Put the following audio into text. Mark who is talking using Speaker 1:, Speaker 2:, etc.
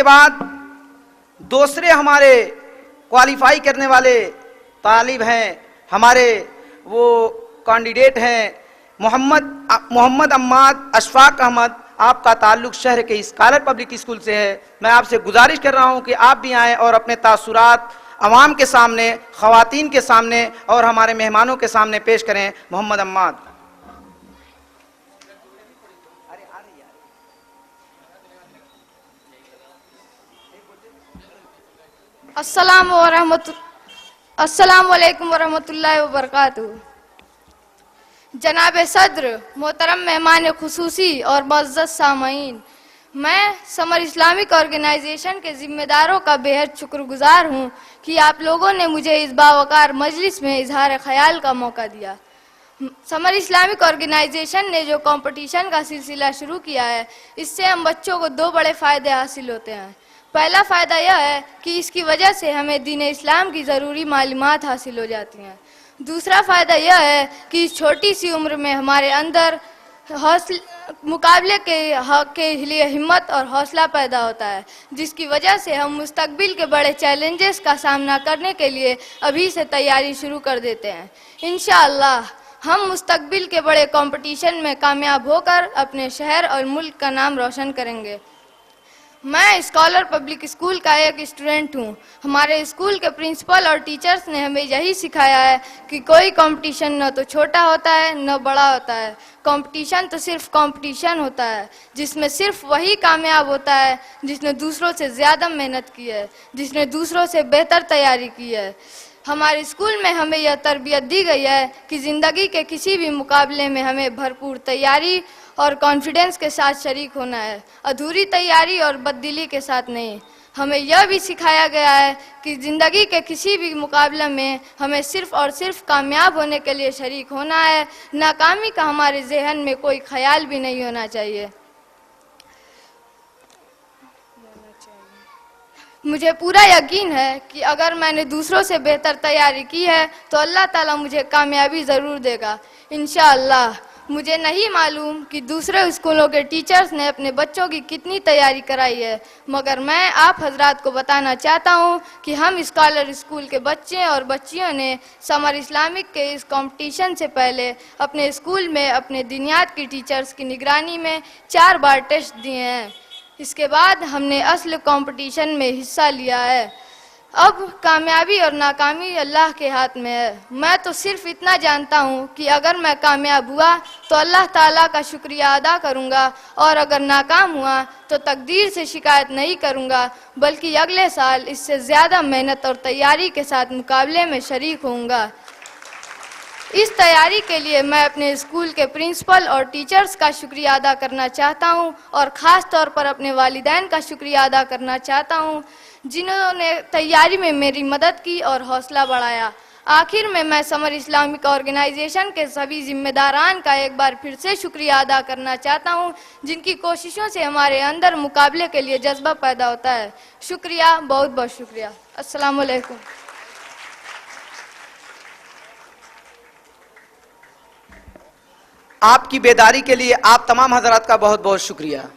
Speaker 1: इसके बाद दूसरे हमारे क्वालिफाई करने वाले तालिब हैं, हमारे वो कैंडिडेट हैं मोहम्मद अम्माद अशफाक अहमद। आपका ताल्लुक शहर के स्कॉलर पब्लिक स्कूल से है। मैं आपसे गुजारिश कर रहा हूं कि आप भी आएँ और अपने तासुरात अवाम के सामने, ख़वातीन के सामने और हमारे मेहमानों के सामने पेश करें। मोहम्मद अम्माद।
Speaker 2: अस्सलाम वालेकुम वरहमतुल्लाहि वबरकातुहू। जनाब सद्र, मोहतरम मेहमान खुसूसी और मुअज़्ज़ज़ सामईन, मैं समर इस्लामिक ऑर्गेनाइजेशन के जिम्मेदारों का बेहद शुक्रगुजार हूँ कि आप लोगों ने मुझे इस बावकार मजलिस में इजहार ख्याल का मौका दिया। समर इस्लामिक ऑर्गेनाइजेशन ने जो कंपटीशन का सिलसिला शुरू किया है, इससे हम बच्चों को दो बड़े फ़ायदे हासिल होते हैं। पहला फ़ायदा यह है कि इसकी वजह से हमें दीन इस्लाम की ज़रूरी मालूमात हासिल हो जाती हैं। दूसरा फ़ायदा यह है कि इस छोटी सी उम्र में हमारे अंदर मुकाबले के लिए हिम्मत और हौसला पैदा होता है, जिसकी वजह से हम मुस्तकबिल के बड़े चैलेंजेस का सामना करने के लिए अभी से तैयारी शुरू कर देते हैं। इंशाअल्लाह हम मुस्तकबिल के बड़े कंपटीशन में कामयाब होकर अपने शहर और मुल्क का नाम रोशन करेंगे। मैं स्कॉलर पब्लिक स्कूल का एक स्टूडेंट हूँ। हमारे स्कूल के प्रिंसिपल और टीचर्स ने हमें यही सिखाया है कि कोई कंपटीशन न तो छोटा होता है न बड़ा होता है। कंपटीशन तो सिर्फ कंपटीशन होता है, जिसमें सिर्फ वही कामयाब होता है जिसने दूसरों से ज़्यादा मेहनत की है, जिसने दूसरों से बेहतर तैयारी की है। हमारे स्कूल में हमें यह तरबियत दी गई है कि ज़िंदगी के किसी भी मुकाबले में हमें भरपूर तैयारी और कॉन्फिडेंस के साथ शरीक होना है, अधूरी तैयारी और बददिली के साथ नहीं। हमें यह भी सिखाया गया है कि ज़िंदगी के किसी भी मुकाबले में हमें सिर्फ़ और सिर्फ कामयाब होने के लिए शरीक होना है। नाकामी का हमारे जहन में कोई ख्याल भी नहीं होना चाहिए। मुझे पूरा यकीन है कि अगर मैंने दूसरों से बेहतर तैयारी की है तो अल्लाह ताला मुझे कामयाबी ज़रूर देगा इंशाअल्लाह। मुझे नहीं मालूम कि दूसरे स्कूलों के टीचर्स ने अपने बच्चों की कितनी तैयारी कराई है, मगर मैं आप हजरात को बताना चाहता हूँ कि हम स्कॉलर स्कूल के बच्चे और बच्चियों ने समर इस्लामिक के इस कंपटीशन से पहले अपने स्कूल में अपने दीनियात की टीचर्स की निगरानी में 4 बार टेस्ट दिए हैं। इसके बाद हमने असल कंपटीशन में हिस्सा लिया है। अब कामयाबी और नाकामी अल्लाह के हाथ में है। मैं तो सिर्फ इतना जानता हूँ कि अगर मैं कामयाब हुआ तो अल्लाह ताला का शुक्रिया अदा करूँगा, और अगर नाकाम हुआ तो तकदीर से शिकायत नहीं करूँगा, बल्कि अगले साल इससे ज़्यादा मेहनत और तैयारी के साथ मुकाबले में शरीक होऊंगा। इस तैयारी के लिए मैं अपने स्कूल के प्रिंसिपल और टीचर्स का शुक्रिया अदा करना चाहता हूँ, और ख़ास तौर पर अपने वालिदैन का शुक्रिया अदा करना चाहता हूँ, जिन्होंने तैयारी में मेरी मदद की और हौसला बढ़ाया। आखिर में मैं समर इस्लामिक ऑर्गेनाइजेशन के सभी जिम्मेदारान का एक बार फिर से शुक्रिया अदा करना चाहता हूँ, जिनकी कोशिशों से हमारे अंदर मुकाबले के लिए जज्बा पैदा होता है। शुक्रिया, बहुत बहुत शुक्रिया। अस्सलाम वालेकुम।
Speaker 1: आपकी बेदारी के लिए आप तमाम हजरात का बहुत बहुत शुक्रिया।